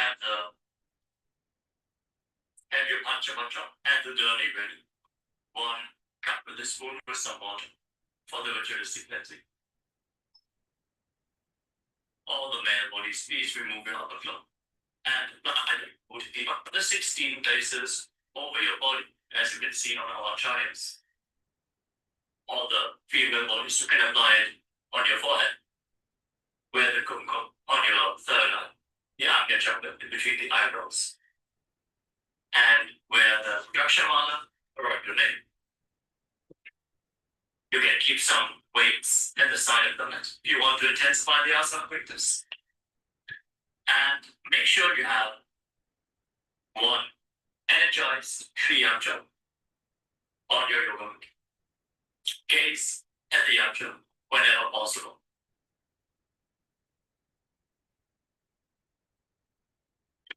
have your pancha mantra and the dirty ready. 1 cup with a spoon with some water for the ritualistic cleansing. All the male bodies, please remove your upper cloth and put the 16 places over your body, as you can see on our charts. All the female bodies, you can apply it on your forehead, wear the kumkum on your third eye, the Agnya chakra in between the eyebrows, and wear the Yakshamala around your neck. You can keep some weights at the side of the mat if you want to intensify the asana practice. And make sure you have 1 energized Kriya Jam on your yoga mat. Gaze at the yajna whenever possible.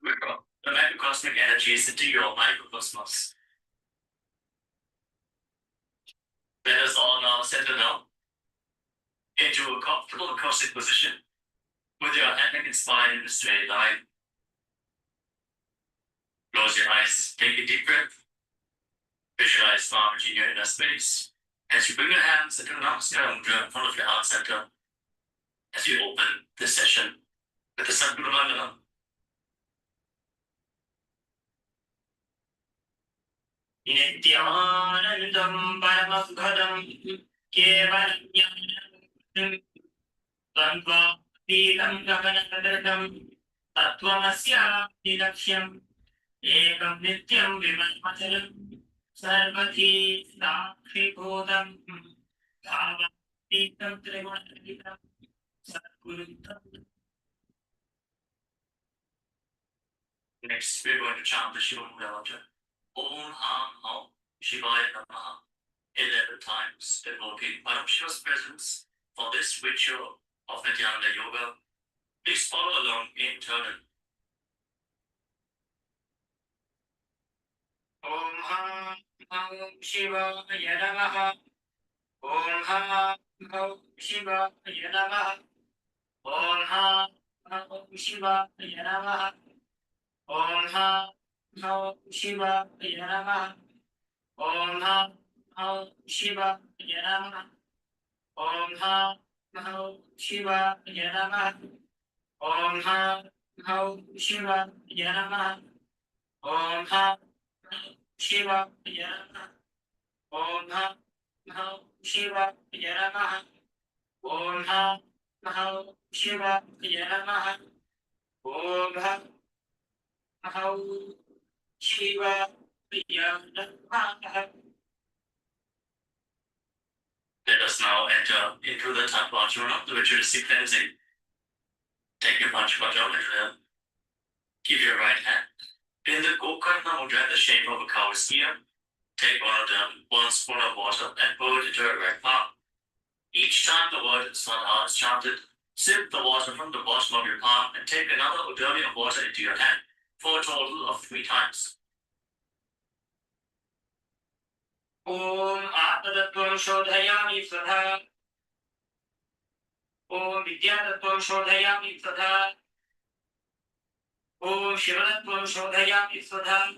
The microcosmic energies into your microcosmos. Let us all now settle down into a comfortable cosmic position with your head and spine in a straight line. Close your eyes, take a deep breath. Visualize Swamiji in your inner space. As you bring your hands into an Namaskar mudra in front of your heart center, as you open this session with the Sadguru Mangalam. Nithyanandam Paramasukhadam Kevalam Jnanam Tantvatītam Gaganakadrakam Tattvamasya Dilaksham Ekam Nityam Vimalmachalam Sarvati Sakshibodam Bhavatītam Trigunaditam Sadgurutam. Next, we're going to chant the Shiva Mantra. Om Ham Om Shivaya Namaha 11 times, invoking Param Shiva's presence for this ritual of Nithyananda Yoga. Please follow along in turn. Om Ham Om Shivaya Namaha. Om Ham Om Shivaya Namaha. Om Ham Om Shivaya Namaha. Om Ham Om Shivaya Namaha. Om Ham Om Shivaya Namaha. Om Ham Om Shivaya Namaha. Om Ham Om Shivaya Namaha. Om Ham Om Shivaya Namaha. Om Ham Om Shivaya Namaha. Om Ham Om Shivaya Namaha. Om Ham Om Shivaya Namaha. Let us now enter into the Tattva Jhana, the ritualistic cleansing. Take your Panchakarma mudra. Keep your right hand in the Gokarna mudra, the shape of a cow's ear. Take one spoon of water and pour it into your right palm. Each time the word Svadha is chanted, sip the water from the bottom of your palm and take another udami of water into your hand for a total of 3 times. Om Atmadatvam Shodhayami Svadha. Om Vidyadatvam Shodhayami Svadha. Om Shivadatvam Shodhayami Svadha.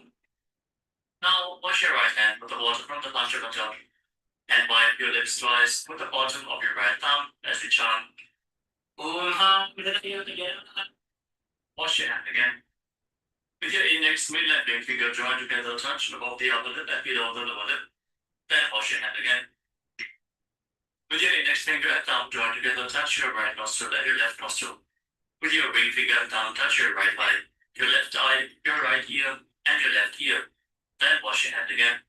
Now wash your right hand with the water from the Panchakarma and wipe your lips twice with the bottom of your right thumb as we chant Om Ham. Wash your hand again. With your index, mid left ring finger joined together, touch above the upper lip and below the lower lip. Then wash your hand again. With your index finger and thumb joined together, touch your right nostril and your left nostril. With your ring finger and thumb, touch your right eye, your left eye, your right ear, and your left ear. Then wash your hand again.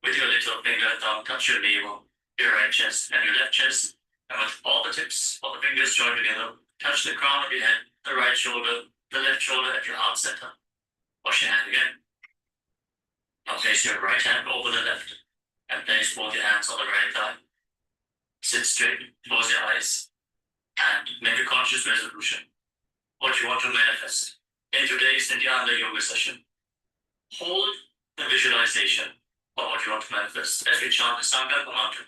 With your little finger and thumb, touch your navel, your right chest, and your left chest. And with all the tips of the fingers joined together, touch the crown of your head, the right shoulder, the left shoulder at your heart center. Wash your hand again. Now place your right hand over the left and place both your hands on the right thigh. Sit straight, close your eyes, and make a conscious resolution. What you want to manifest in today's Nithyananda Yoga session. Hold the visualization of what you want to manifest as we chant the Sankalpa mantra.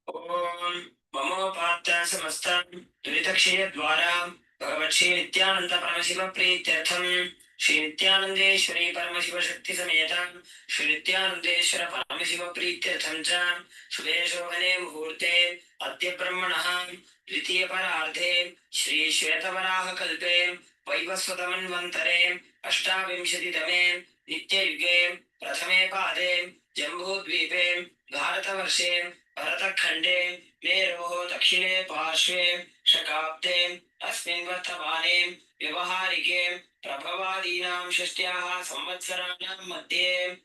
Om Mamo Pata Samastam Dvitakshaya Dwaram भगवत्श्री Nityanand Paramshiva प्रीत्यर्थम Shri नित्यानंदेश्वरी Paramshiva शक्ति समेत श्री नित्यानंदेश्वर परमशिव प्रीत्यर्थम च शुभे शोभने मुहूर्ते अद्य ब्रह्मणः द्वितीय परार्धे श्री श्वेतवराह कल्पे वैवस्वतमन्वन्तरे अष्टाविंशतितमे नित्ययुगे प्रथमे पादे जम्बूद्वीपे भारतवर्षे भरतखण्डे मेरोः दक्षिणे पार्श्वे शकाब्दे अस्मिन् वर्तमाने व्यवहारिके प्रभवादीनां षष्ट्याः संवत्सराणां मध्ये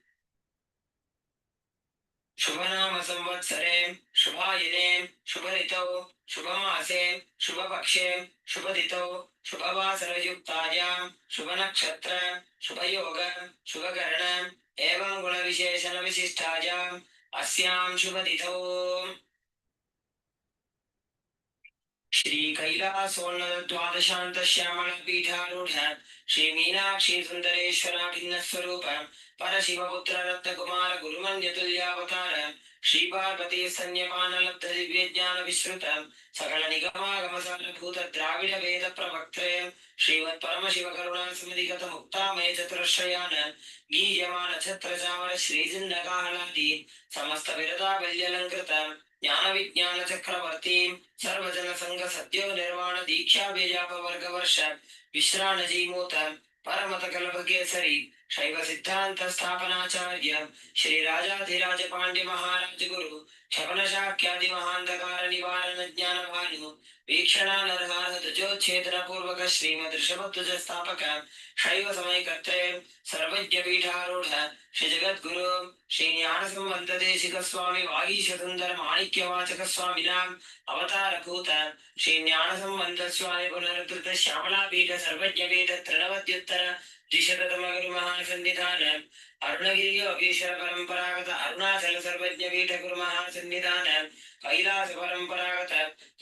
शुभनाम संवत्सरे शुभायने शुभऋतौ शुभमासे शुभपक्षे शुभतिथौ शुभवासरयुक्तायां शुभनक्षत्र शुभयोग शुभकरण एवं गुणविशेषणविशिष्टायाम् अस्यां शुभतिथौ श्री कैलासोन्नत द्वादशांत श्यामल पीठारूढ़ श्री मीनाक्षी सुंदरेश्वरा भिन्न स्वरूप परशिवपुत्र रत्न कुमार गुरुमन्यतुल्यावतार श्री पार्वती स्तन्यपान लब्ध दिव्य ज्ञान विश्रुत सकल निगमागम सारभूत द्राविड वेद प्रवक्त्रे श्रीमत् परमशिव करुणा समितिगत मुक्तामय चतुरश्रयान गीयमान छत्र चामर श्री जिन्नकाहलादि समस्त विरता बल्यलंकृत ज्ञान विज्ञान चक्रवर्ती सर्वजन संघ सत्यो निर्वाण दीक्षा बेजाप वर्ग वर्ष विश्राण जीमूत परमत कल्प केसरी शैव सिद्धांत स्थापनाचार्य श्री राजाधिराज पांड्य महाराज गुरु क्षपन शाक्यादि महांधकार निवारण ज्ञान भानु वीक्षणानर्हार ध्वजोच्छेदन पूर्वक श्रीमद ऋषभध्वज स्थापक शैव समयकर्त्रे सर्वज्ञ पीठारूढ़ श्री जगद्गुरु श्री ज्ञान संबंध देशिक स्वामी वागीश सुंदर माणिक्य वाचक स्वामिनाम अवतार भूत श्री ज्ञान संबंध स्वामी पुनरुद्धृत श्यामला पीठ सर्वज्ञ पीठ तृणवत्युत्तर द्विशततम गुरु महासन्निधान अरुणगिरि योगीश्वर परंपरागत अरुणाचल सर्वज्ञ पीठ गुरु महासन्निधान कैलास परंपरागत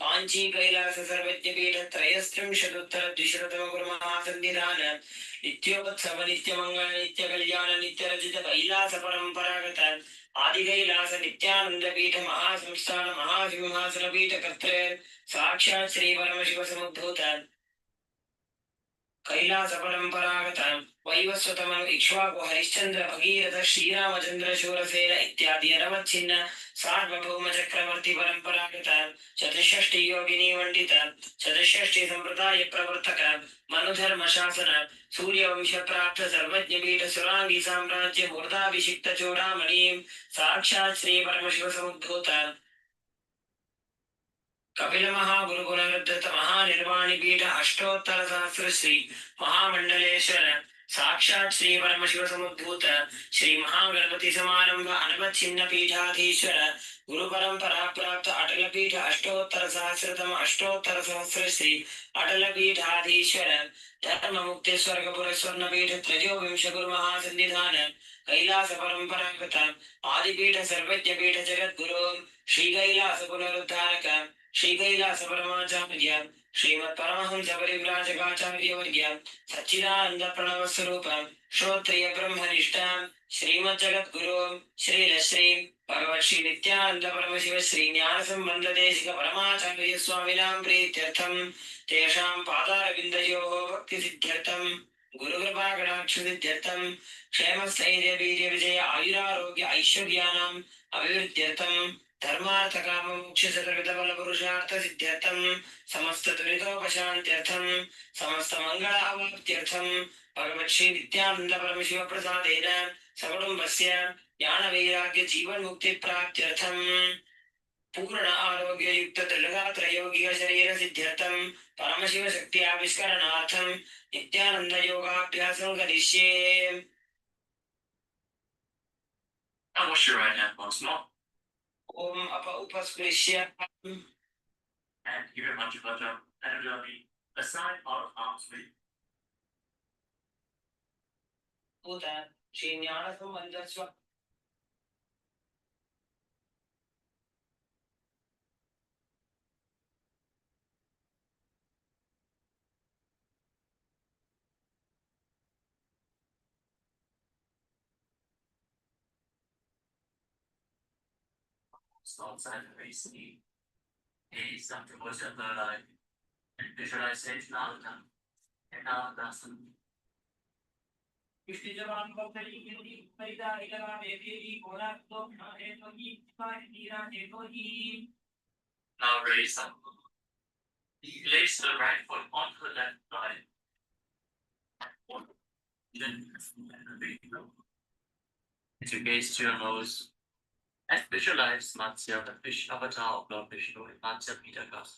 कांची कैलास सर्वज्ञ पीठ त्रयस्त्रिंशदुत्तर द्विशततम गुरु महासन्निधान नित्योत्सव नित्य मंगल नित्य कल्याण नित्य रचित कैलास परंपरागत आदि कैलास नित्यानंद पीठ महासंस्थान महासिंहासन पीठ कर्तृ साक्षात् श्री परमशिव समुद्भूत कैलास परंपरागत वैवस्वतमन इक्ष्वाकु हरिश्चंद्र भगीरथ श्रीरामचंद्र शूरसेन इत्यादि अरवच्छिन्न सार्वभौम चक्रवर्ती परंपरागत चतुष्षष्टि योगिनी मंडित चतुष्षष्टि संप्रदाय प्रवर्तक मनुधर्म शासन सूर्यवंश प्राप्त सर्वज्ञ पीठ सुरांगी साम्राज्य मूर्धाभिषिक्त चूड़ामणि साक्षात् श्री परमशिव समुद्भूत कपिल महागुरु पुनरुद्धृत महानिर्वाणी पीठ अष्टोत्तर सहस्र श्री महामंडलेश्वर साक्षात् श्री परमशिव समुद्भूत श्री महागणपति समारंभ अनवच्छिन्न पीठाधीश्वर गुरु परंपरा प्राप्त अटल पीठ अष्टोत्तर सहस्र श्री अटल पीठाधीश्वर धर्म मुक्ति स्वर्ग पुरस्वर्ण पीठ त्रयोविंश गुरु महासन्निधान कैलास परंपरागत आदिपीठ सर्वज्ञ पीठ जगद्गुरु श्री कैलास पुनरुद्धारक श्री कैलास परमाचार्य श्रीमत् परमहंस परिव्राजकाचार्य वर्य सच्चिदानंद प्रणव स्वरूप श्रोत्रिय ब्रह्मनिष्ठ श्रीमत् जगद्गुरु श्री भगवत् श्री नित्यानंद परमशिव श्री ज्ञान संबंध देशिक परमाचार्य स्वामिनां प्रीत्यर्थम तेषां पादारविन्दयोः भक्ति सिद्ध्यर्थम गुरुकृपा कटाक्ष सिद्ध्यर्थम क्षेम स्थैर्य वीर्य विजय आयुरारोग्य ऐश्वर्याणाम् अभिवृद्ध्यर्थम धर्मार्थ काम मोक्ष चतुर्विध बल पुरुषार्थ सिद्ध्यर्थम समस्त दुरितोपशान्त्यर्थम समस्त मंगल अवाप्त्यर्थम भगवत् श्री नित्यानंद परमशिव प्रसादेन सकुटुम्बस्य ज्ञान वैराग्य जीवन मुक्ति प्राप्त्यर्थम पूर्ण आरोग्य युक्त त्रिलगात्र योगिक शरीर सिद्ध्यर्थम परमशिव शक्ति आविष्करणार्थम नित्यानंद योगाभ्यासं करिष्ये। Now wash your right hand once more. Om apa upaskrishya. And give your much pleasure and enjoy the sign of arms with. Buddha, Shri Jnana Sambandha Swa. Outside the face, is something was in the life. and visualization Nanda and Nandasana. Now raise up. Place the right foot onto the left thigh. As you gaze to your nose and visualize Matsya, the fish avatar of Lord Vishnu in Matsya Pitakas.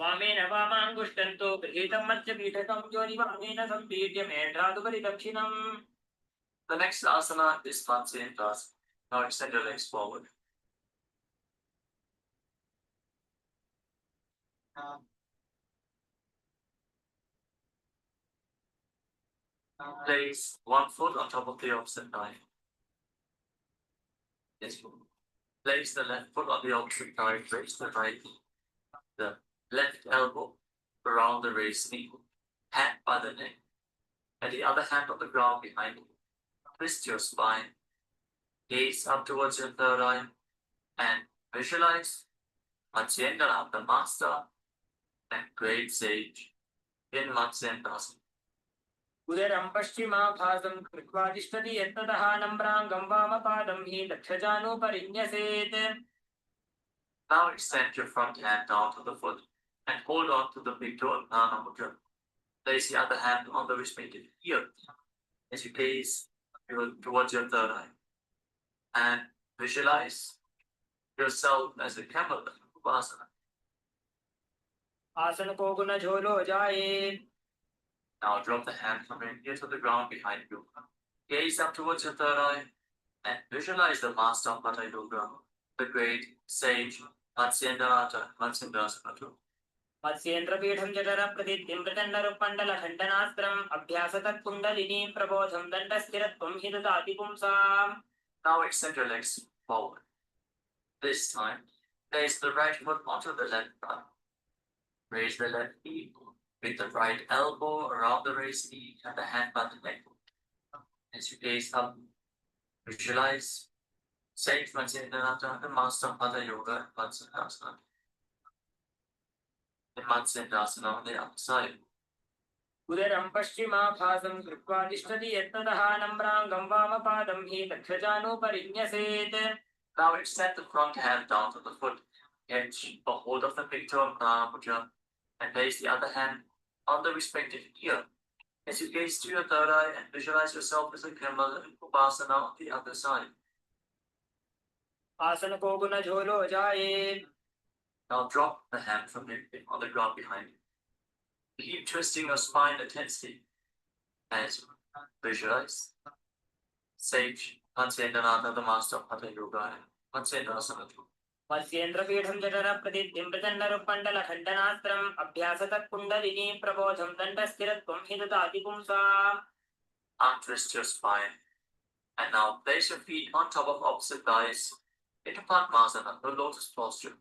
वामेन वामाङ्गुष्टन्तो गृहीतं मध्यपीठकं योनिवामेन सम्पीड्य मेढ्रादुपरि दक्षिणम्. The next asana is Matsyendrasana. Now extend your legs forward. Place one foot on top of the opposite thigh. Yes. Place the left foot on the opposite thigh. Raise the right knee. The left elbow around the raised knee. Hand by the neck. And the other hand on the ground behind you. Twist your spine. Gaze up towards your third eye. And visualize Matsyendra, the master and great sage in Matsyendrasana. उदरं पश्चिमाभासं कृत्वा तिष्ठति यत्ततः नम्राङ्गं वामपादं हि दक्षजानुपरिन्यसेत्. Now extend your front hand down to the foot and hold on to the big toe of Nana Mudra. Place the other hand on the respective ear as you gaze towards your third eye. And visualize yourself as a camel in Upasana. आसन को गुण झोलो जाए. Now drop the hand from your ear to the ground behind you. Gaze up towards your third eye and visualize the master of Hatha Yoga, the great sage Matsyendrata Matsyendrasana. मत्स्येन्द्रपीठं जठरप्रतिद्यं प्रचण्डरुपण्डलखण्डनास्त्रम् अभ्यासतत् kundalini प्रबोधं दण्डस्थिरत्वं हि ददाति पुंसाम्. Now extend your legs forward. This time, place the right foot onto the left thigh. Raise the left knee with the right elbow around the raised knee and the hand by the neck. As you gaze up, visualize Sage Matsyendrata, the master of Hatha Yoga and Matsyendrasana. The Matsyendrasana on the other side. उदरं पश्चिमाभासं कृत्वा तिष्ठति यत्ततः नम्राङ्गं वामपादं हि दक्षजानुपरिन्यसेत्. Now extend the front hand down to the foot, catch a hold of the big toe of Nana Mudra, and place the other hand on the respective ear. As you gaze to your third eye and visualize yourself as a camel in Upasana on the other side. आसन को गुण झोलो जाए. Now drop the hand from your hip on the ground behind you. Keep twisting your spine intensely as you visualize Sage Matsyendrata, the master of Hatha Yoga and Matsyendrasana. मत्स्येन्द्रपीठं जठरप्रतिद्यं प्रचण्डरुपण्डलखण्डनास्त्रम् अभ्यासतत् kundalini प्रबोधं दण्डस्थिरत्वं हि ददाति पुंसाम्. Untwist your spine and now place your feet on top of opposite thighs into Padmasana, the lotus posture.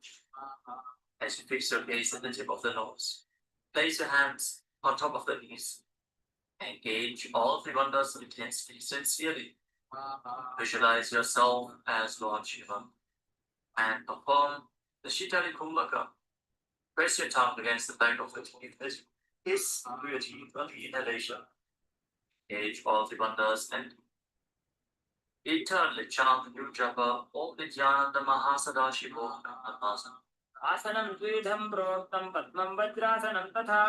As you fix your gaze at the tip of the nose, place your hands on top of the knees. Engage all three wonders intensely, sincerely. Visualize yourself as Lord Shiva and perform the Shitali Kumbhaka. Press your tongue against the back of the teeth as you hiss through your teeth on the inhalation. Engage all three wonders and eternally chant the new japa Om Nithyananda Mahasadashivo Namaskar. आसनं द्विधं प्रोक्तं पद्मं वज्रासनं तथा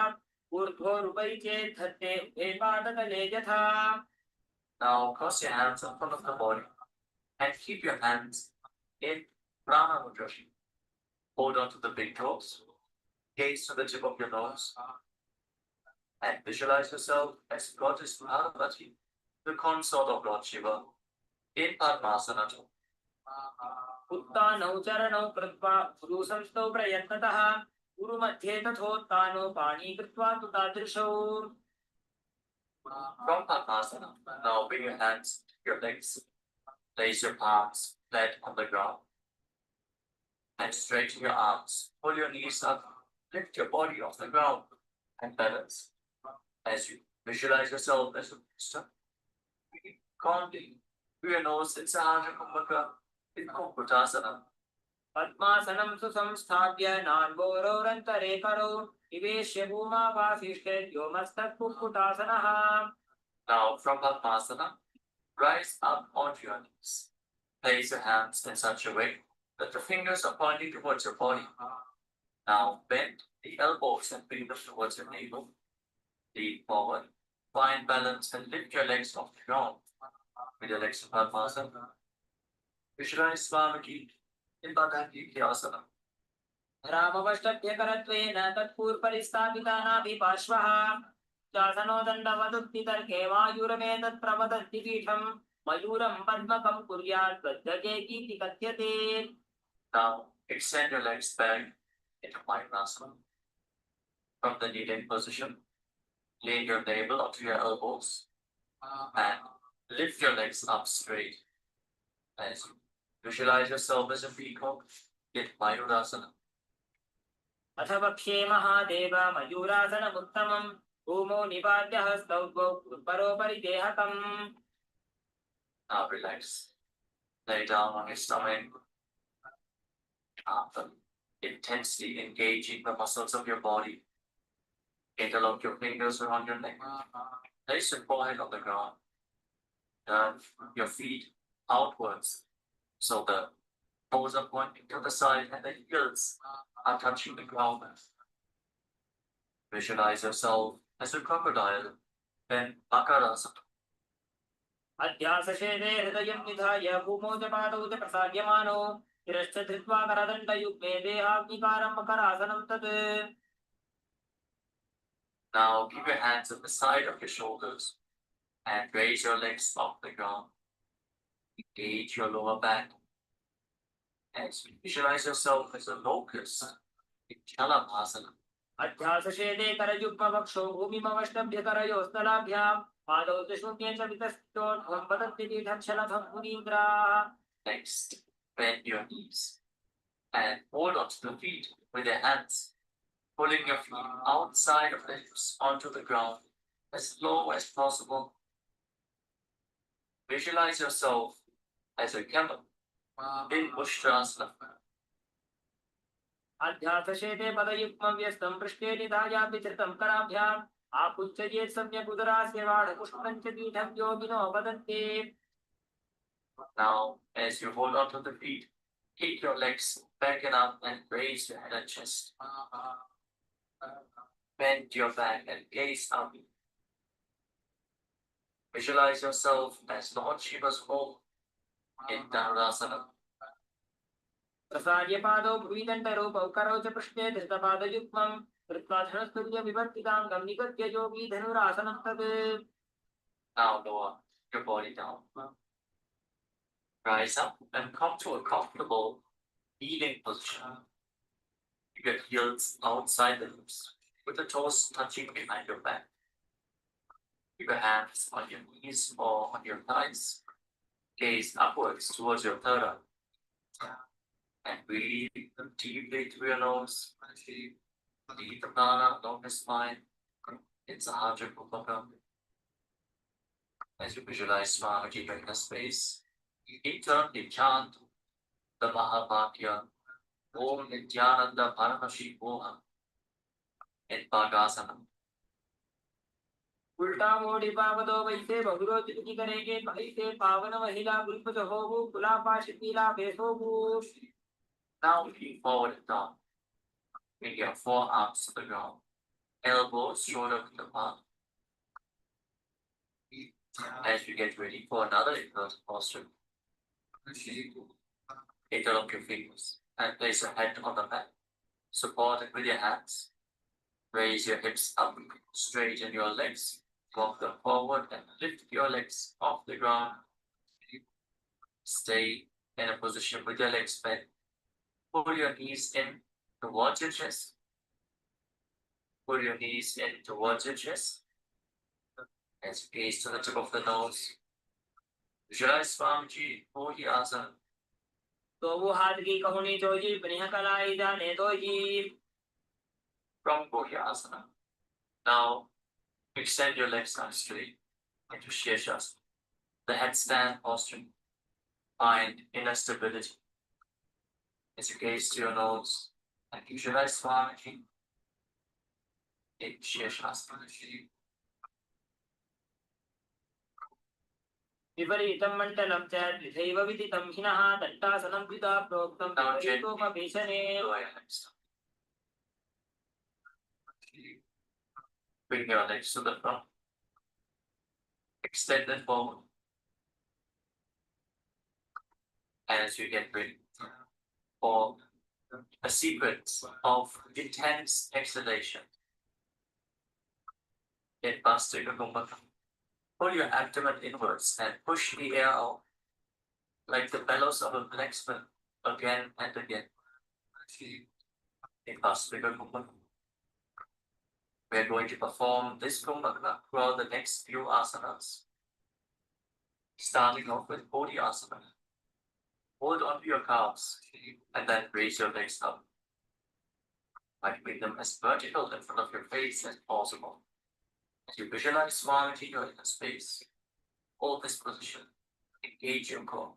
ऊर्ध्वोरुपैचे धत्ते उभयपादतले यथा. Now cross your hands in front of the body and keep your hands in Prana Mudra. Hold on to the big toes, gaze to the tip of your nose, and visualize yourself as Goddess Parvati, the consort of Lord Shiva, in Padmasana. उत्तानौ चरणौ कृत्वा गुरुसंस्थौ प्रयत्नतः गुरुमध्ये तथोत्तानो पाणी कृत्वा तु तादृशौ. From Padmasana, now bring your hands to your legs, place your palms flat on the ground, and straighten your arms. Pull your knees up, lift your body off the ground, and balance. As you visualize yourself as a master, calmly through your nose in Sahaja Kumbhaka in Kumbutasana. पद्मासनं सुसंस्थाप्य नान्वोरोरन्तरे करौ निवेश्य भूमावासिष्ठे व्योमस्तत्कुक्कुटासनः. Now from Padmasana, rise up onto your knees. Place your hands in such a way that the fingers are pointing towards your body. Now bend the elbows and bring them towards your navel. Lean forward, find balance and lift your legs off the ground. With your legs in Padmasana, visualize Swamiji in Bhagantikasana. रामवष्टभ्यकरत्वेन तत्पूर्परिस्थापितानाभिपार्श्वः शासनो दण्डवदुत्थितर्के वायुरमेतत्प्रवदन्ति पीठम् मयूरं पद्मकं कुर्यात् बद्धकेतीति कथ्यते. Now extend your legs back into Mayurasana. From the kneeling position, lay your navel onto your elbows and lift your legs up straight. As you visualize yourself as a peacock in Mayurasana. अथ वक्ष्ये महादेव मयूरासनमुत्तमं भूमौ निपात्य हस्तौ द्वौ परोपरि देहकम्. Now relax. Lay down on your stomach. After intensely engaging the muscles of your body, interlock your fingers around your neck. Place your forehead on the ground. Turn your feet outwards so the toes are pointing to the side and the heels are touching the ground. Visualize yourself as a crocodile, then Makarasana. अध्यासशेदे हृदयं निधाय भूमौ च पादौ च प्रसार्यमाणौ शिरश्च धृत्वा करदण्डयुग्मे देहाग्निकारं मकरासनं तत्. Now keep your hands at the side of your shoulders and raise your legs off the ground. Engage your lower back. As you visualize yourself as a locust in Chalanasana. अध्यासशेदे करयुग्मवक्षौ भूमिमवष्टभ्यकरयोस्तलाभ्यां पादौ च शून्ये च वितस्तोर्ध्वं वदन्ति पीठच्छलभं मुनीन्द्राः. Next, bend your knees and hold onto the feet with your hands, pulling your feet outside of the hips onto the ground as low as possible. Visualize yourself as a camel in Ushtrasana. अध्यासशेते पदयुग्मं व्यस्तं पृष्ठे निधाय विधृतं कराभ्याम् आपुच्छयेत् सम्यक् उदरास्य वाढपुष्पं च पीठं योगिनो वदन्ति. Now, as you hold onto the feet, kick your legs back and up and raise your head and chest. Bend your back and gaze up. Visualize yourself as Lord Shiva's home in Dhanurasana. प्रसार्य पादौ भुविदण्डरूपौ करौ च पृष्ठे धृतपादयुग्मं कृत्वा धनुस्तुल्यविवर्तिताङ्गं निगत्य योगी धनुरासनं तत्. Now lower your body down. Rise up and come to a comfortable kneeling position. Keep your heels outside the hips, with the toes touching behind your back. Keep your hands on your knees or on your thighs. Gaze upwards towards your third eye. And breathe deeply through your nose. Lead the prana along the spine. It's a Sahaja Kupaka. As you visualize Swamiji in the space, internally chant the Mahavakya Om Nithyananda Paramashi Moha in Bhagasana. उल्टा मोड़ी पावदो वैसे बहुरोचिति करेगे वैसे पावन महिला गुल्पज होगु गुलापाश पीला बेसोगु. Now lean forward and down. Bring your forearms to the ground. Elbows shoulder to the palm. As you get ready for another inverted posture, interlock your fingers and place your head on the mat. Support it with your hands. Raise your hips up, straighten your legs, walk them forward and lift your legs off the ground. Stay in a position with your legs bent. Pull your knees in towards your chest. Pull your knees in towards your chest. As you gaze to the tip of the nose. Visualize Swamiji, Bodhi Asana. तो वो हाथ की कहुनी Choji बनिया कलाई जाने दो जी. From Bodhi Asana. Now extend your legs nicely into Shirshasana. The headstand posture. Find inner stability. As you gaze to your nose and visualize Swamiji in Shirshasana. विपरीतं मण्डलं च द्विधैव विदितं हिनः दट्टासनं द्विधा प्रोक्तं विपरीतोपवेशने Bring your legs to the front. Extend them forward. As you get ready for a sequence of intense exhalation. Get Bhastra Kumbhaka. Pull your abdomen inwards and push the air out like the bellows of a blacksmith again and again. In Bhastra Kumbhaka. We are going to perform this Kumbhaka throughout the next few asanas. Starting off with Bodhiasana. Hold onto your calves and then raise your legs up. Try to bring them as vertical in front of your face as possible. As you visualize Swamiji in your inner space, hold this position. Engage your core.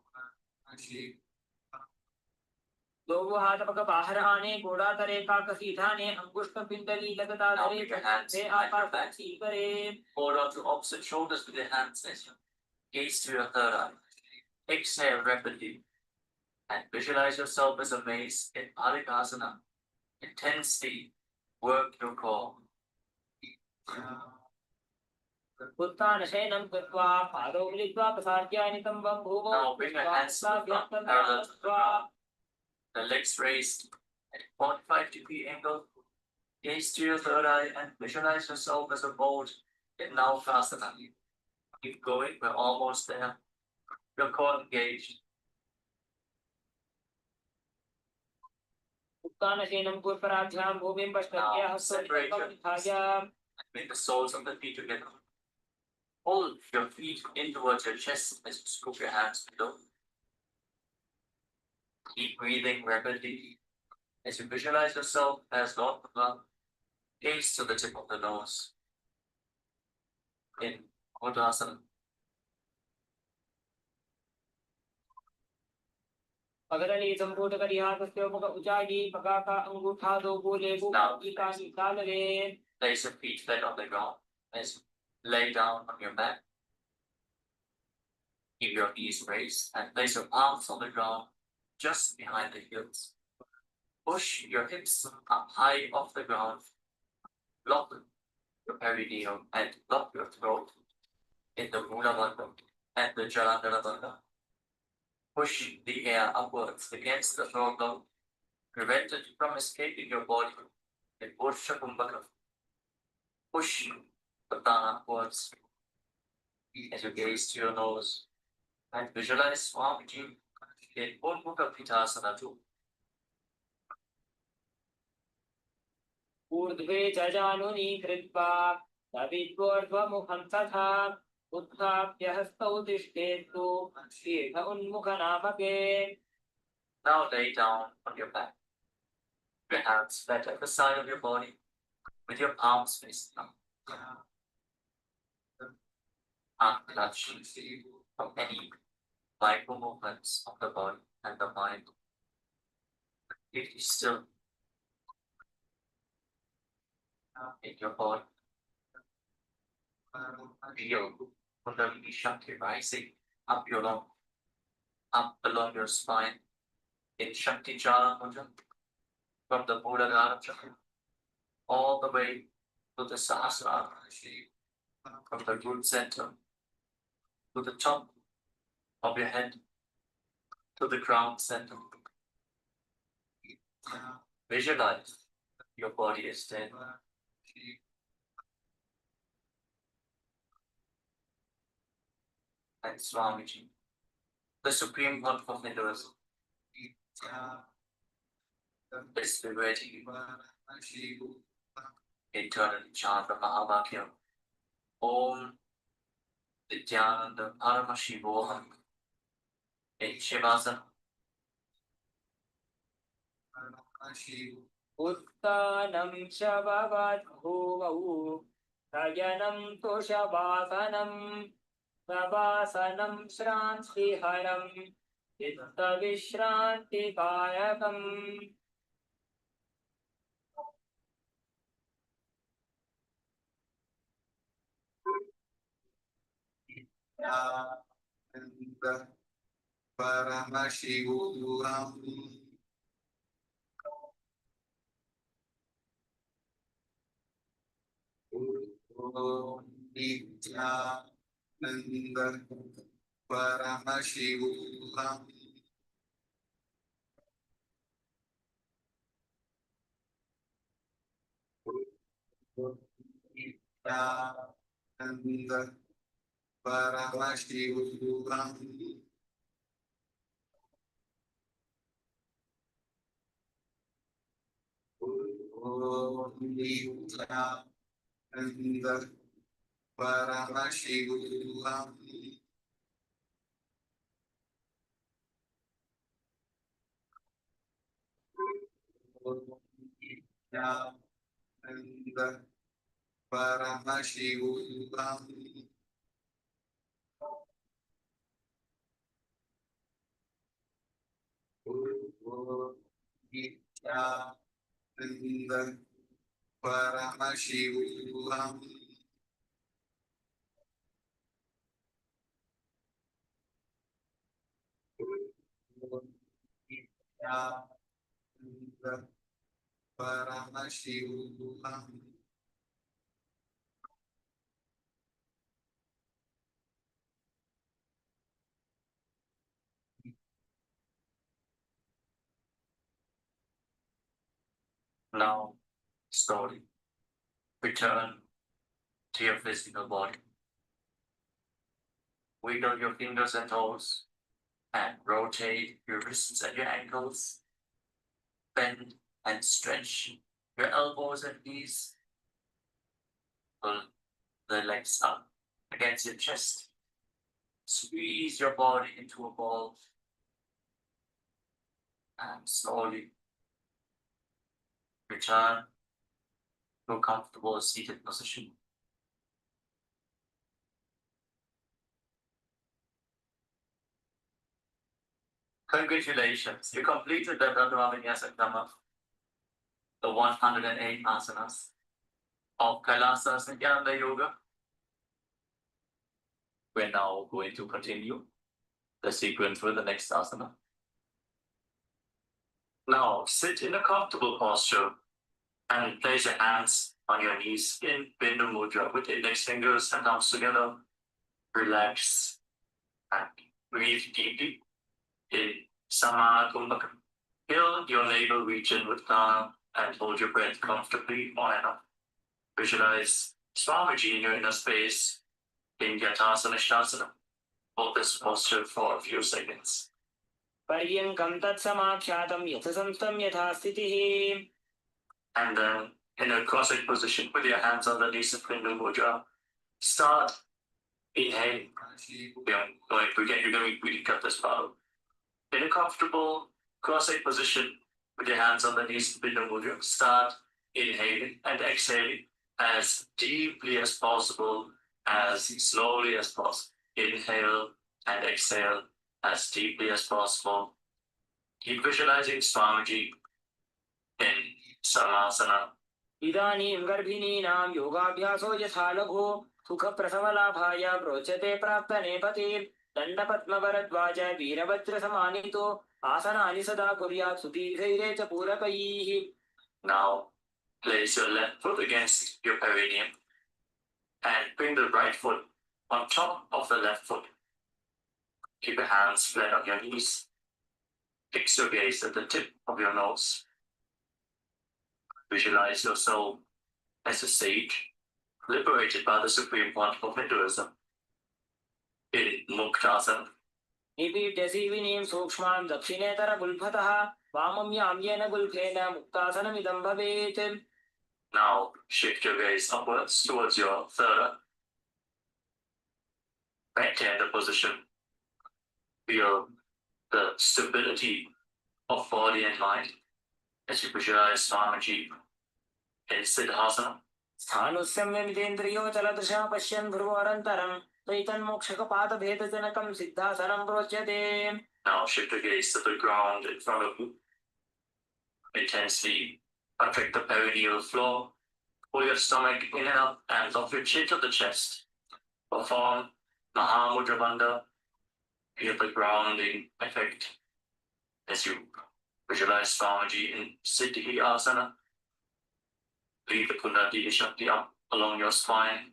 दोनों हाथ पग बाहर आने घोड़ा तरे का सीधाने अंगुष्ठ पिंडली लगता धरे से आकाश सी करे. Hold on to opposite shoulders with your hands as you gaze to your third eye. Exhale rapidly and visualize yourself as a mace in Adikasana. Intensely work your core. उत्थान शयनं कृत्वा पादौ मिलित्वा प्रसार्यानितं वं भूमौ. Now bring your hands to the front, parallel to the ground. The legs raised at a 45-degree angle. Gaze to your third eye and visualize yourself as a boat in Naukasana. Keep going, we're almost there. Your core engaged. उत्थान शयनं पूर्वराभ्यां भूमिं पश्चात्या हस्तौ Bring the soles of the feet together. Hold your feet in towards your chest as you scoop your hands below. Keep breathing rapidly as you visualize yourself as Lord Brahma. Gaze to the tip of the nose in Uddasana. अगरली संपूट करिया तस्यो मुख उचाई पगा का अंगूठा दो बोले गीता निकाल रे. Place your feet flat on the ground as you lay down on your back. Keep your knees raised and place your arms on the ground just behind the heels. Push your hips up high off the ground. Lock your perineum and lock your throat in the Mula Bandha and the Jalandhara Bandha. Push the air upwards against the throat lobe. Prevent it from escaping your body in Pursha Kumbhaka. Push the tongue upwards as you gaze to your nose and visualize Swamiji in Urmukha Pitasana too. ऊर्ध्वे जजानुनी कृत्वा तविद्वोर्ध्वमुखं तथा उत्थाप्य हस्तौ तिष्ठेतु शीर्ष उन्मुखनामके. Now lay down on your back. Your hands flat at the side of your body with your palms facing up. Unclench from any micro movements of the body and the mind. Completely still in your body. Feel Kundalini Shakti rising up along your spine in Shakti Jala Mudra from the Buddhagara Chakra all the way to the Sahasrara, from the root center to the top of your head to the crown center. Visualize your body is dead. And Swamiji, the Supreme Lord of Hinduism, is liberating you. Eternally chant the Mahavakya. Om Nithyananda Paramashivoham. In Shivasana. उत्थानं शववत् भूमौ शयनं तुषवासनं शवासनं श्रान्तिहरं चित्तविश्रान्तिकायकम् परमशिवोऽहम् नित्यानन्द परमशिवोऽहम् नित्यानन्द परमशिवोऽहम् नित्यानन्द परमशिवोऽहम् नित्यानन्द परमशिवोऽहम् नित्यानन्द परमशिवोऽहम् नित्यानन्द परमशिवोऽहम् Now, slowly return to your physical body. Wiggle your fingers and toes and rotate your wrists and your ankles. Bend and stretch your elbows and knees. Pull the legs up against your chest. Squeeze your body into a ball. And slowly return to a comfortable seated position. Congratulations, you completed the Dandavanyasa Dhamma, the 108 asanas of Kailasa Nithyananda Yoga. We're now going to continue the sequence with the next asana. Now sit in a comfortable posture and place your hands on your knees in Bindu Mudra with index fingers and thumbs together. Relax and breathe deeply in Sama Kumbhaka. Fill your navel region with calm and hold your breath comfortably on and off. Visualize Swamiji in your inner space in Yatasana Shasana. Hold this posture for a few seconds. पर्यङ्कं तत्समाख्यातं यथसंस्थं यथा स्थितिः. And then in a cross-legged position with your hands on the knees of Bindu Mudra, start inhaling. Don't forget, you're going to really cut this part out. In a comfortable cross-legged position with your hands on the knees of Bindu Mudra, start inhaling and exhaling as deeply as possible, as slowly as possible. Inhale and exhale as deeply as possible. Keep visualizing Swamiji in Savasana. इदानीं गर्भिणीनां योगाभ्यासो यथा लघु सुखप्रसवलाभाय प्रोच्यते प्राप्तनेपतिः दण्डपद्मभरद्वाज वीरवज्रसमानितो आसनानि सदा कुर्यात् सुदीर्घैरे च पूरकैः. Now place your left foot against your perineum and bring the right foot on top of the left foot. Keep your hands flat on your knees. Fix your gaze at the tip of your nose. Visualize yourself as a sage, liberated by the supreme point of Hinduism. In Muktasana. निपीड्य सीविनीं सूक्ष्मां दक्षिणेतरगुल्फतः वामं याम्येन गुल्फेन मुक्तासनमिदं भवेत्. Now shift your gaze upwards towards your third. Maintain the position. Feel the stability of body and mind as you visualize Swamiji in Siddhasana. स्थाणुस्यम्यमितेन्द्रियो चलदृशा पश्यन् भ्रुवोरन्तरं तैतन्मोक्षकपातभेदजनकं सिद्धासनं प्रोच्यते. Now shift your gaze to the ground in front of you. Intensely contract the perineal floor. Pull your stomach in and up and lock your chin to the chest. Perform Mahamudra Bandha. Feel the grounding effect as you visualize Swamiji in Siddhi Asana. Lead the Kundalini Shakti up along your spine.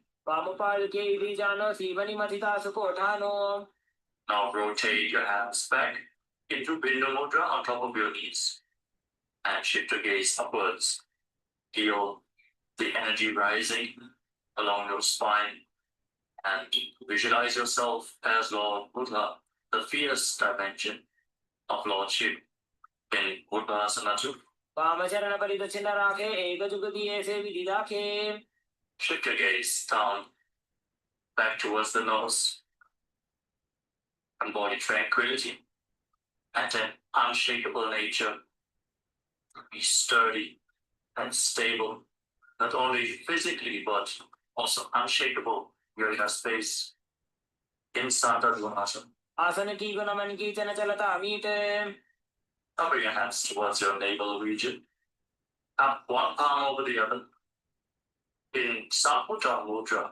Now rotate your hands back into Bindu Mudra on top of your knees. And shift your gaze upwards. Feel the energy rising along your spine. And visualize yourself as Lord Buddha, the fierce dimension of Lordship in Buddhasana 2. Shift your gaze down, back towards the nose. And body tranquility and an unshakable nature. Be sturdy and stable, not only physically but also unshakable. You're in a space inside the Dvanasana. Cover your hands towards your navel region. Up one palm over the other. In Samudra Mudra,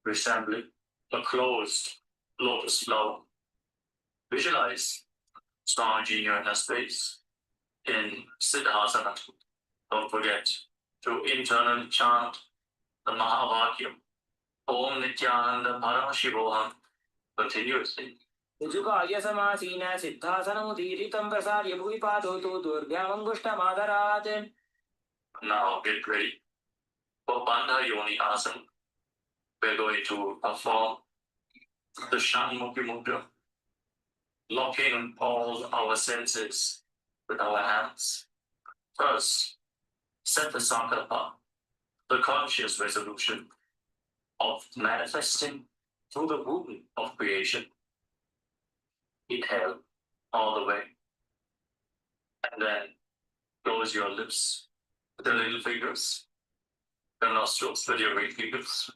resembling a closed lotus flower. Visualize Swamiji in a space in Siddhasana. Don't forget to internally chant the Mahavakyam Om Nithyananda Paramashivoham continuously. Now get ready for Bandha Yoni Asana. We're going to perform the Shanmukhi Mudra, locking all our senses with our hands. First, set the sankalpa, the conscious resolution of manifesting through the movement of creation. Inhale all the way. And then close your lips with your little fingers, your nostrils with your ring fingers,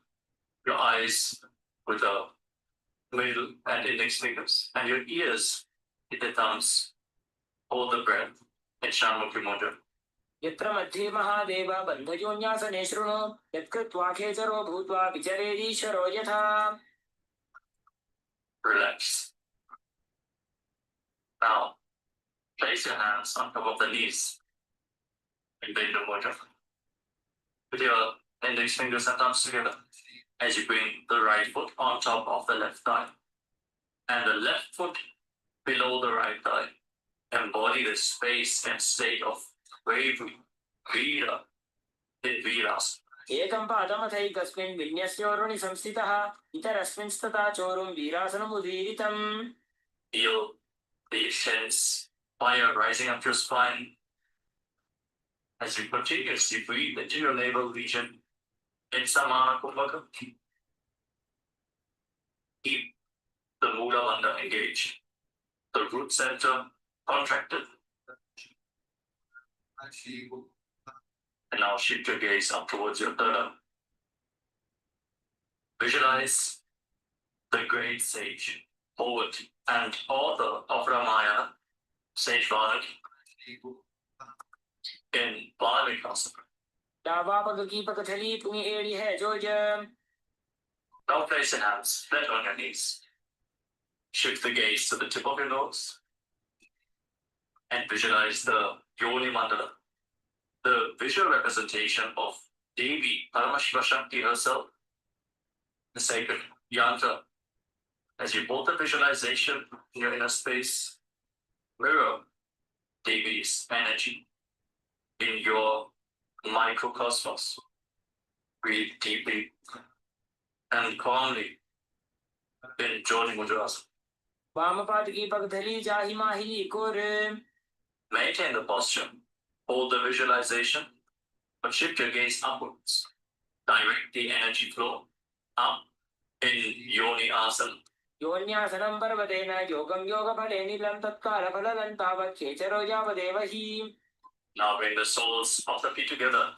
your eyes with the middle and index fingers, and your ears with the thumbs. Hold the breath in Shanmukhi Mudra. यत्र मध्ये महादेव बन्धयोन्यासने शृणु यत्कृत्वा खेचरो भूत्वा विचरेदीश्वरो यथा. Relax. Now, place your hands on top of the knees in Bindu Mudra. With your index fingers and thumbs together as you bring the right foot on top of the left thigh and the left foot below the right thigh. Embody the space and state of bravery, Veera, in Veeras. एकं पादमथैकस्मिन् विन्यस्योरुणि संस्थितः इतरस्मिंस्तथा चोरुं वीरासनमुदीरितम्. Feel the intense fire rising up your spine as you continuously breathe into your navel region in Samana Kumbhaka. Keep the Mula Bandha engaged, the root center contracted. And now shift your gaze up towards your third eye. Visualize the great sage, poet, and author of Ramayana, Sage Valmiki, in Valmikasana. Now place your hands flat on your knees. Shift the gaze to the tip of your nose. And visualize the Yoni Mandala, the visual representation of Devi Paramashiva Shakti herself, the sacred yantra. As you hold the visualization in your inner space, mirror Devi's energy in your microcosmos. Breathe deeply and calmly in Joni Mudrasana. Maintain the posture. Hold the visualization, but shift your gaze upwards. Direct the energy flow up in Yoni Asana. योन्यासनं पर्वतेन योगं योगफलेनिलं तत्कालफललं तावत् खेचरो यावदेव हि. Now bring the soles of the feet together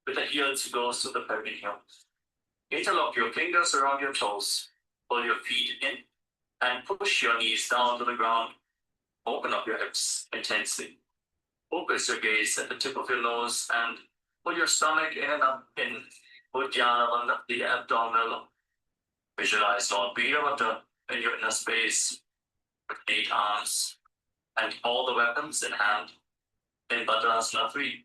with the heels close to the perineum. Interlock your fingers around your toes. Pull your feet in and push your knees down to the ground. Open up your hips intensely. Focus your gaze at the tip of your nose and pull your stomach in and up in Uddiyana, the abdominal. Visualize Lord Bhiravata in your inner space with 8 arms and all the weapons in hand in Bhadrasana 3.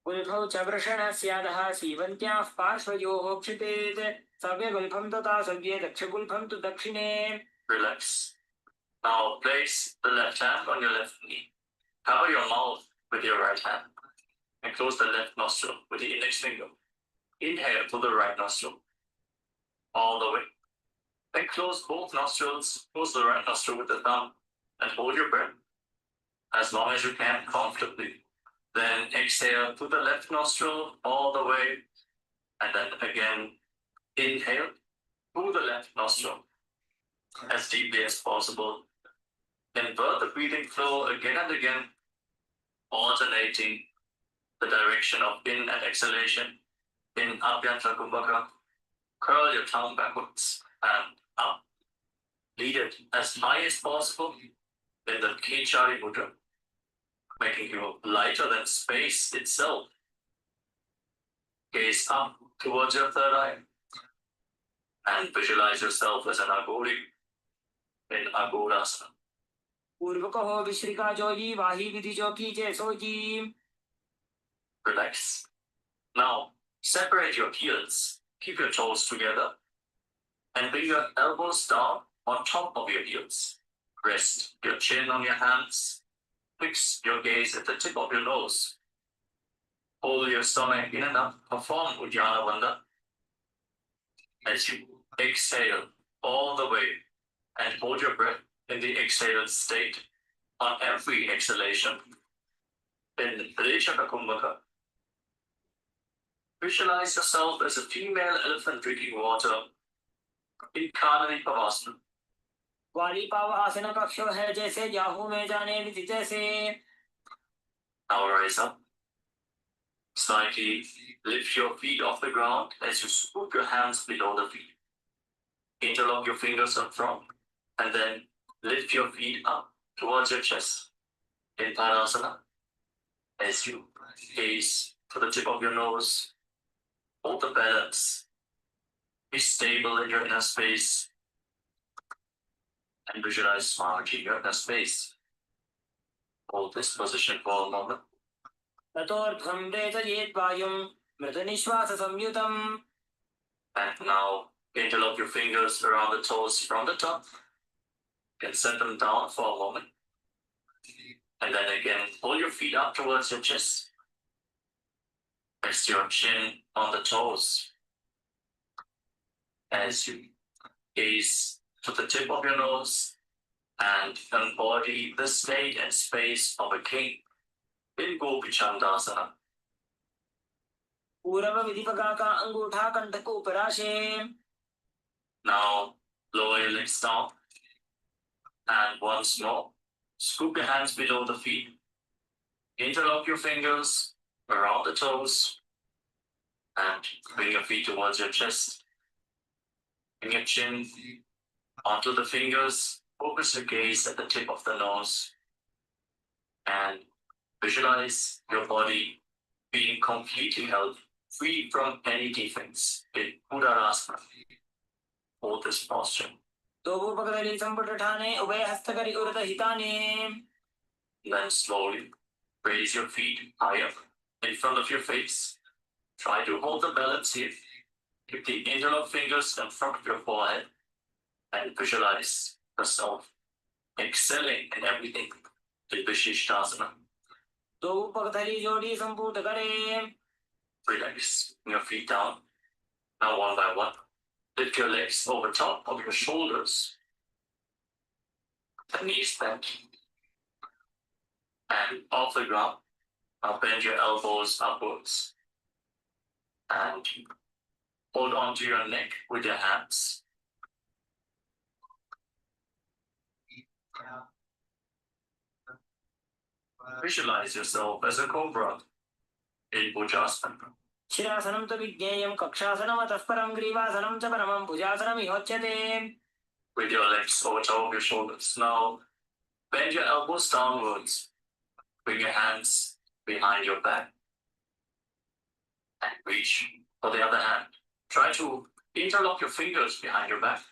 गुल्फौ च वृषणस्यादः सीवन्त्याः पार्श्वयोः क्षितेत् सव्यगुल्फं तथा सव्ये दक्षगुल्फं तु दक्षिणे. Relax. Now place the left hand on your left knee. Cover your mouth with your right hand and close the left nostril with the index finger. Inhale through the right nostril all the way. Then close both nostrils, close the right nostril with the thumb and hold your breath as long as you can comfortably. Then exhale through the left nostril all the way and then again inhale through the left nostril as deeply as possible. Invert the breathing flow again and again, alternating the direction of in and exhalation. In Abhyantara Kumbhaka, curl your tongue backwards and up. Lead it as high as possible in the Kichari Mudra, making you lighter than space itself. Gaze up towards your third eye and visualize yourself as an Agori in Agorasana. पूर्व कहो विश्रिका जोगी वाही विधि चौकी चे sooji. Relax. Now, separate your heels. Keep your toes together and bring your elbows down on top of your heels. Rest your chin on your hands. Fix your gaze at the tip of your nose. Hold your stomach in and up. Perform Uddiyana Bandha. As you exhale all the way and hold your breath in the exhaled state on every exhalation. In Rechaka Kumbhaka, visualize yourself as a female elephant drinking water in Kanani Pavasana. वाली पाव आसन कक्षो है जैसे जाहू में जाने विधि जैसे. Now rise up. Slightly lift your feet off the ground as you scoop your hands below the feet. Interlock your fingers up front and then lift your feet up towards your chest. In Tadasana, as you gaze to the tip of your nose, hold the balance. Be stable in your inner space and visualize Smarty in your inner space. Hold this position for a moment. ततोर्ध्वं रेचयेत् वायुं मृदुनिश्वास संयुतम्. And now interlock your fingers around the toes from the top. You can set them down for a moment. And then again, pull your feet up towards your chest. Rest your chin on the toes. As you gaze to the tip of your nose and embody the state and space of a king in Gopi Chandasana. पूर्व विधि पका का अंगूठा कंठ को ऊपराशे. Now lower your legs down. And once more, scoop your hands below the feet. Interlock your fingers around the toes and bring your feet towards your chest. Bring your chin onto the fingers. Focus your gaze at the tip of the nose and visualize your body being completely held, free from any defects in Udarasana. Hold this posture. तो पकड़ली संपुट ठाने उभय हस्त करी उरत हिताने. Then slowly raise your feet higher in front of your face. Try to hold the balance here. Keep the interlock fingers in front of your forehead and visualize yourself excelling in everything in Vishishtasana. तो पकड़ली जोड़ी संपुट करे. Relax. Bring your feet down. Now one by one, lift your legs over top of your shoulders. The knees bent. And off the ground, now bend your elbows upwards. And hold onto your neck with your hands. Visualize yourself as a cobra in Bhujasana. शिरासनं तु विज्ञेयं कक्षासनमतः परं ग्रीवासनं च परमं भुजासनमिहोच्यते. With your legs over top of your shoulders. Now Bend your elbows downwards. Bring your hands behind your back. And reach for the other hand. Try to interlock your fingers behind your back.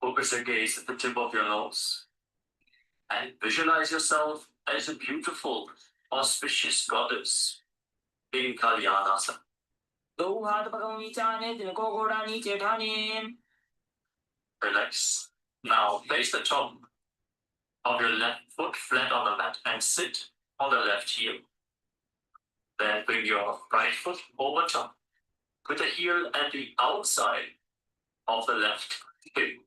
Focus your gaze at the tip of your nose. And visualize yourself as a beautiful, auspicious goddess in Kalyanasana. दो हाथ पगम नीचाने जिनको घोड़ा नीचे ठाने. Relax. Now place the top of your left foot flat on the mat and sit on the left heel. Then bring your right foot over top with the heel at the outside of the left hip.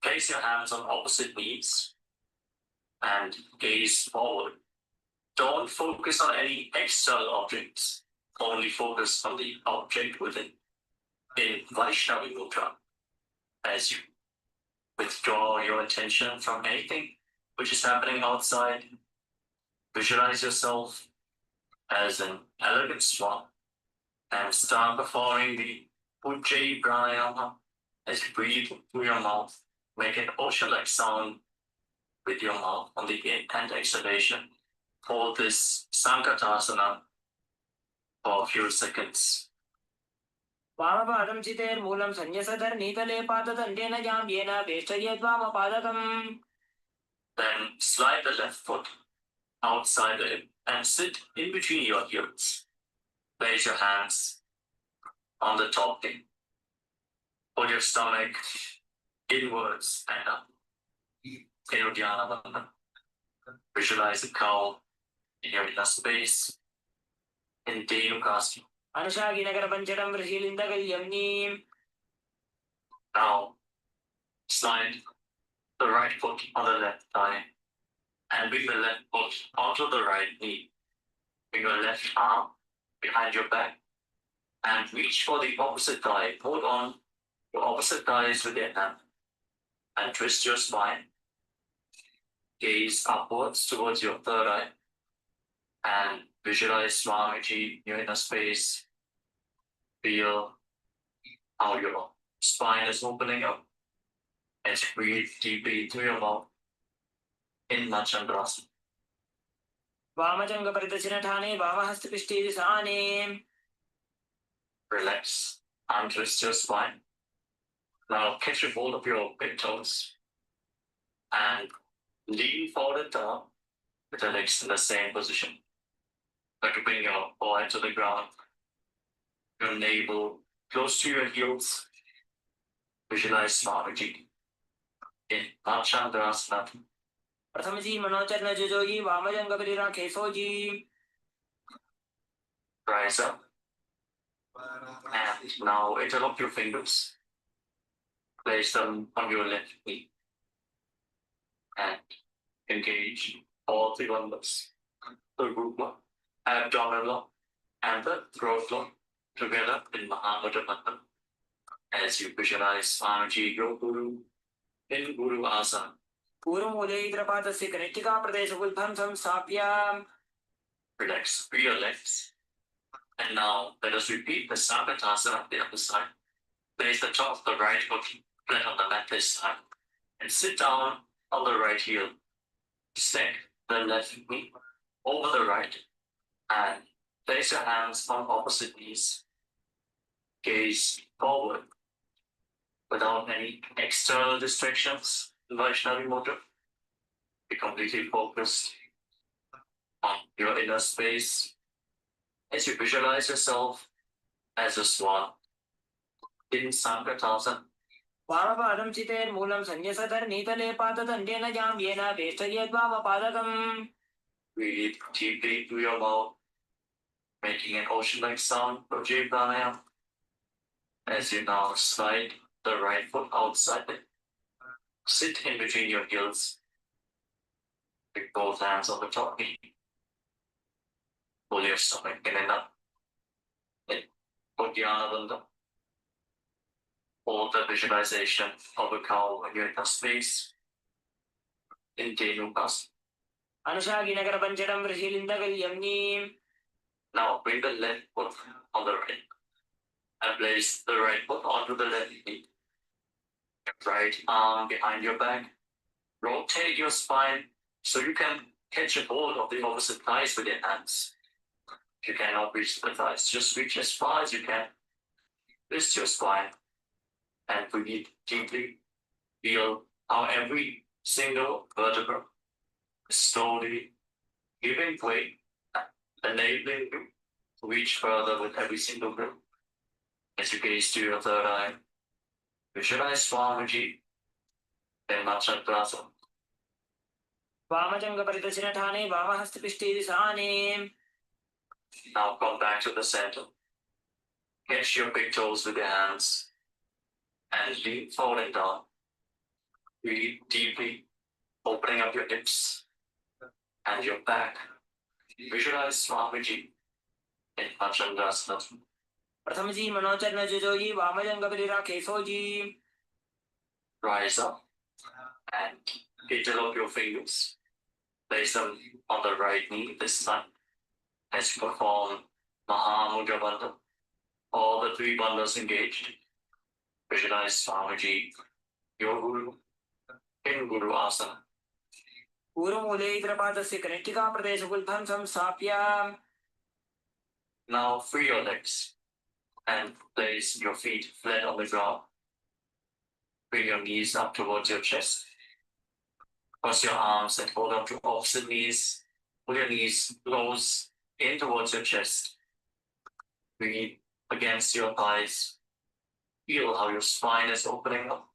Place your hands on opposite knees and gaze forward. Don't focus on any external objects. Only focus on the object within. In Vaishnavi Mudra, as you withdraw your attention from anything which is happening outside, visualize yourself as an elegant swan and start performing the Ujjayi Pranayama as you breathe through your mouth. Make an ocean-like sound with your mouth on the in and exhalation. Hold this Sankatasana for a few seconds. वामपादं चितेर्मूलं संन्यसधर्नीतले पाददण्डेन जाम्येन वेष्टयेद्वामपादकम्. Then slide the left foot outside the hip and sit in between your heels. Place your hands on the top knee. Put your stomach inwards and up. Nithyananda. Visualize a cow in your inner space. In Dhenukasana. अनुशागिनगर पंचडं वृषिलिन्दगल्यम्नीम्. Now slide the right foot on the left thigh and bring the left foot onto the right knee. Bring your left arm behind your back and reach for the opposite thigh. Hold on your opposite thighs with your hand and twist your spine. Gaze upwards towards your third eye and visualize Swamiji, your inner space. Feel how your spine is opening up as you breathe deeply through your mouth in Machandrasana. वामजङ्गपरिदशिनठाने वामहस्तपिष्ठे. Relax and twist your spine. Now catch a hold of your big toes and lean forward down with your legs in the same position. Like bring your forehead to the ground, your navel close to your heels. Visualize Swamiji in Machandrasana. प्रथम जी मनोचरण जोगी वामजङ्गपरिराखे sooji. Rise up and now interlock your fingers. Place them on your left knee and engage all three members. The root lock, abdominal lock, and the throat lock together in Mahamudra Bandhan as you visualize Swamiji, your Guru, in Guru Asana. पूर्वमूलैद्रपादस्य कनिष्ठिकाप्रदेशगुल्फं संस्थाप्य. Relax, free your legs. And now let us repeat the Sankatasana on the other side. Place the top of the right foot flat on the mat this side and sit down on the right heel. Stack the left knee over the right and place your hands on opposite knees. Gaze forward without any external distractions. Vaishnavi Mudra. Be completely focused on your inner space as you visualize yourself as a swan in Sankatasana. वामपादं चितेर्मूलं संन्यसधर्नीतले पाददण्डेन जाम्येन वेष्टयेद्वामपादकम्. Breathe deeply through your mouth, making an ocean-like sound for Ujjayi Pranayama. As you now slide the right foot outside it. Sit in between your heels. With both hands on the top knee. Pull your stomach in and up. In Nithyananda. Hold the visualization of a cow in your inner space. In Dhenukasana. अनुशागिनगर पंचडं वृषिलिन्दगल्यम्नीम्. Now bring the left foot on the right and place the right foot onto the left knee. Right arm behind your back. rotate your spine so you can catch a hold of the opposite thighs with your hands. If you cannot reach the thighs, just reach as far as you can. Twist your spine and breathe deeply. Feel how every single vertebra is slowly giving way, enabling you to reach further with every single breath. As you gaze to your third eye, visualize Swamiji and Machakrasa. वामजङ्गपरिदर्शनठाने वामहस्तपिष्ठे Now come back to the center. Catch your big toes with your hands and lean forward and down. Breathe deeply, opening up your hips and your back. Visualize Swamiji in Machakrasana. प्रथम जी मनोचरण जो जी वामजङ्गपरिराखे जी Rise up and interlock your fingers. Place them on the right knee this time as you perform Mahamudra Bandha. All the three bandhas engaged. Visualize Swamiji, your Guru, in Guru Asana. पूर्वमूले इतरपादस्य कनिष्ठिका प्रदेशगुल्फं संस्थाप्य Now free your legs and place your feet flat on the ground. Bring your knees up towards your chest. Cross your arms and hold up to opposite knees. Pull your knees close in towards your chest. Breathe against your thighs. Feel how your spine is opening up.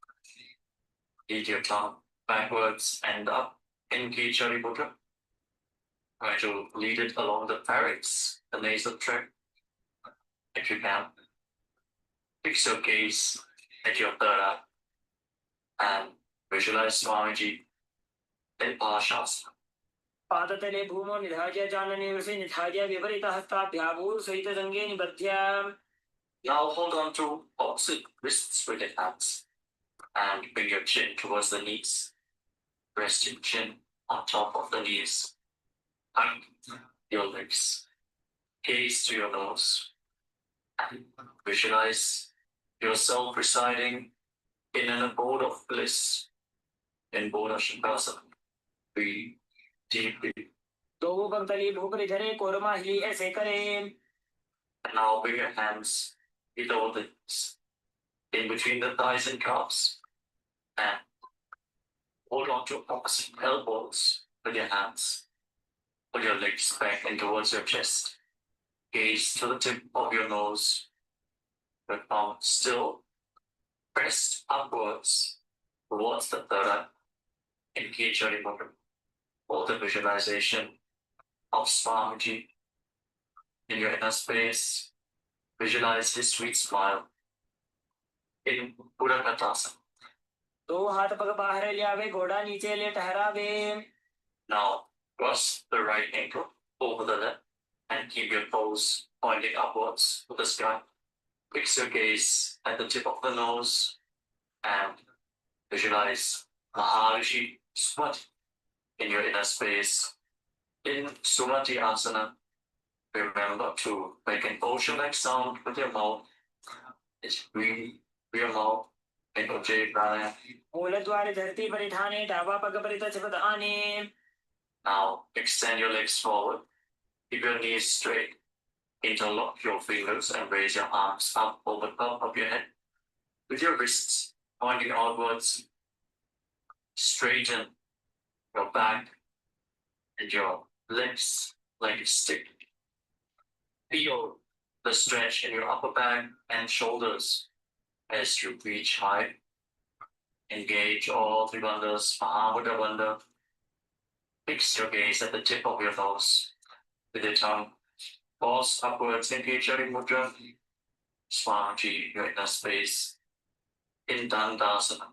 Lead your tongue backwards and up in Kichari Mudra. Try to lead it along the pharynx, the nasal tract. If you can, fix your gaze at your third eye and visualize Swamiji in Parshasana. पादतले भूमौ निधाय जाननिवसे निधाय विपरीतहस्ताभ्याभूः सहितजङ्गे निबध्य Now hold on to opposite wrists with your hands and bring your chin towards the knees. Rest your chin on top of the knees. Hug your legs. Gaze to your nose and visualize yourself residing in an abode of bliss in Bodha Shavasana. Breathe deeply. दो पंक्तली भूपरि धरे कोरमा ही ऐसे करे And now bring your hands below the knees, in between the thighs and calves, and hold on to opposite elbows with your hands. Put your legs back in towards your chest. Gaze to the tip of your nose. Your palm still pressed upwards towards the third eye. In Kichari Mudra, hold the visualization of Swamiji in your inner space. Visualize his sweet smile in Buddha-Katasana. दो हाथ पग बाहर लियावे घोड़ा नीचे ले ठहरावे Now cross the right ankle over the left and keep your toes pointing upwards to the sky. Fix your gaze at the tip of the nose and visualize Maharishi Sumati in your inner space. In Sumati Asana, remember to make an ocean-like sound with your mouth. It's breathe through your mouth in Ujjayi Pranayama. मूलद्वारे धरती परिधाने डावा पग परितचपदाने Now extend your legs forward. Keep your knees straight. Interlock your fingers and raise your arms up over the top of your head. With your wrists pointing outwards, straighten your back and your legs like a stick. Feel the stretch in your upper back and shoulders as you reach high. Engage all three bandhas, Mahamudra Bandha. Fix your gaze at the tip of your nose with your tongue. Pause upwards in Kichari Mudra. Swamiji, your inner space in Dandasana.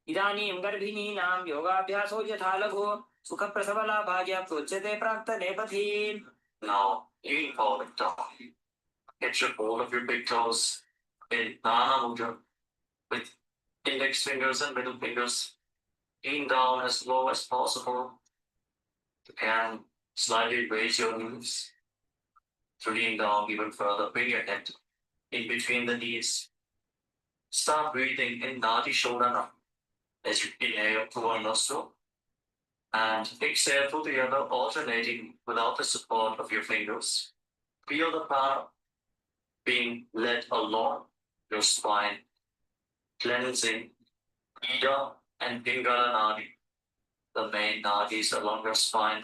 इदानीं गर्भिणीनां योगाभ्यासो यथा लघु सुखप्रसवलाभाय प्रोच्यते प्राक्तनेपथि Now lean forward down. Get your hold of your big toes in Nana Mudra with index fingers and middle fingers. Lean down as low as possible. You can slightly raise your knees to lean down even further. Bring your head in between the knees. Start breathing in Nadi Shodhana as you inhale through one nostril And exhale through the other, alternating without the support of your fingers. Feel the prana being led along your spine, cleansing Ida and Pingala Nadi, the main nadis along your spine.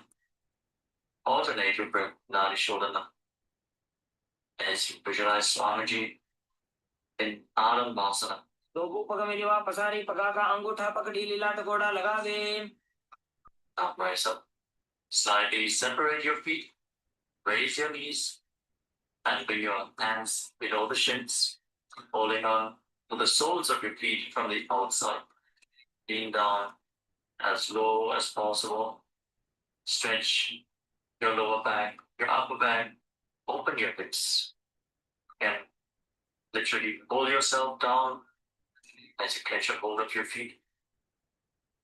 Alternate your breath, Nadi Shodhana. As you visualize Swamiji in Adambasana. लोगों पगमेलिवा पसारी पगा का अंगूठा पकड़ी लीलाट गोड़ा लगा दे. Now rise up. Slightly separate your feet. Raise your knees. And bring your hands below the shins. Holding on to the soles of your feet from the outside. Lean down as low as possible. Stretch your lower back, your upper back. Open your hips. And literally pull yourself down as you catch a hold of your feet.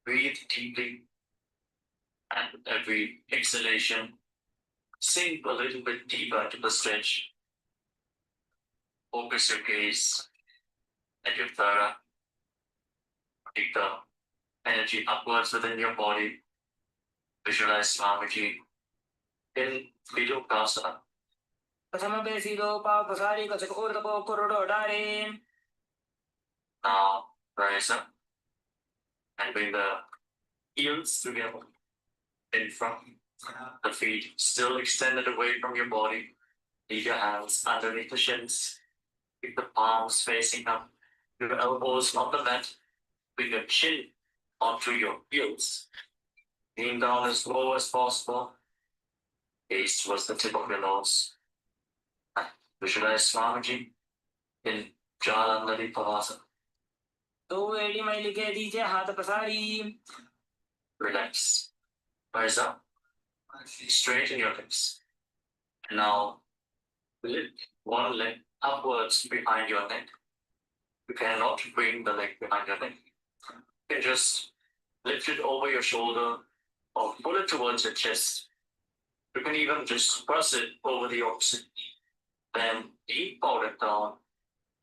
Breathe deeply. And every exhalation, sink a little bit deeper into the stretch. Focus your gaze at your thara. Take the energy upwards within your body. Visualize Swamiji in Vidukasana. प्रथम बेसीदो पाव पसारी का चकोर दबो कोरोडो डारे. Now rise up and bring the heels together in front. The feet still extended away from your body. Leave your hands underneath the shins. Keep the palms facing up. Your elbows on the mat. Bring your chin onto your heels. Lean down as low as possible. Gaze towards the tip of your nose. Visualize Swamiji in Jalandhari Pavasana. तो AD मैली के दीजिए हाथ पसारी. Relax. Rise up. Straighten your hips. And now lift one leg upwards behind your neck. You cannot bring the leg behind your neck. You can just lift it over your shoulder or pull it towards your chest. You can even just press it over the opposite knee. Then deep bow it down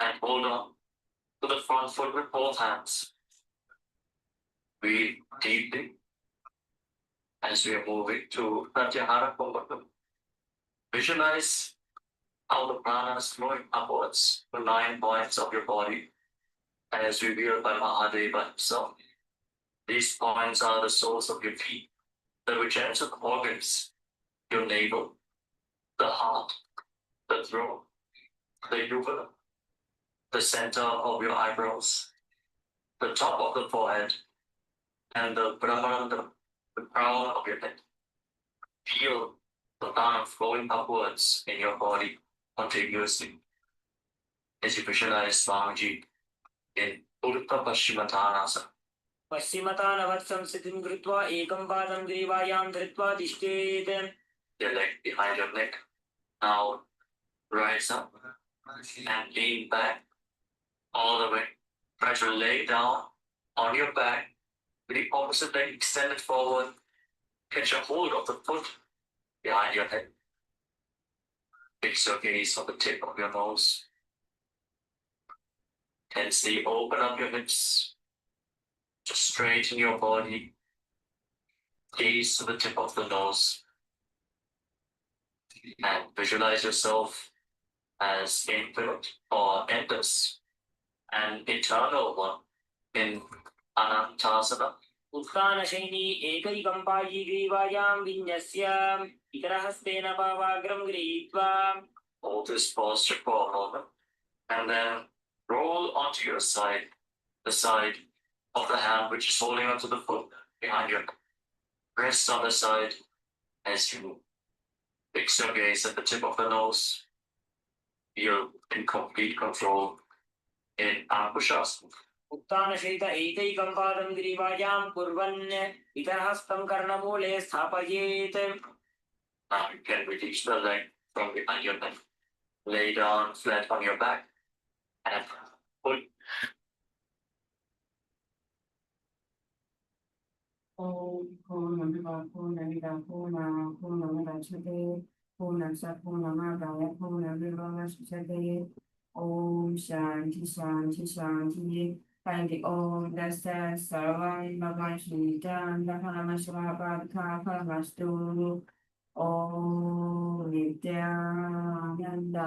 and hold on to the front foot with both hands. Breathe deeply as we are moving to Pratyahara Kumbhaka. Visualize how the prana is flowing upwards to 9 points of your body as revealed by Mahadeva himself. These points are the soles of your feet, the regenerative organs, your navel, the heart, the throat, the uvula, the center of your eyebrows, the top of the forehead, and the brahmarandha, the crown of your head. Feel the prana flowing upwards in your body continuously as you visualize Swamiji in Uddha Paschimottanasana. पश्चिमतानवत् संस्थितिं कृत्वा एकं पादं ग्रीवायां धृत्वा तिष्ठेत्. Your leg behind your neck. Now rise up and lean back all the way. Try to lay down on your back with the opposite leg extended forward. Catch a hold of the foot behind your head. Fix your gaze on the tip of your nose. Tensely open up your hips. Just straighten your body. Gaze to the tip of the nose. And visualize yourself as infinite or endless, an eternal one in Anantasana. उत्तानशैनी एकैकं पायी ग्रीवायां विन्यस्य इतरहस्तेन पावाग्रं गृहीत्वा. Hold this posture for a moment and then roll onto your side, the side of the hand which is holding onto the foot behind your neck. Rest on the side as you fix your gaze at the tip of the nose. Feel in complete control in Ankushasana. उत्तानशयित एकैकं पादं ग्रीवायां कुर्वन् इतरहस्तं कर्णमूले स्थापयेत्. Now you can release the leg from behind your neck. Lay down flat on your back and put. Om Shanti Shanti Shanti. Hari Om Dasa Sarvai Bhagwan Srijan Dharamashvabhadha Paramastu Om Nithyananda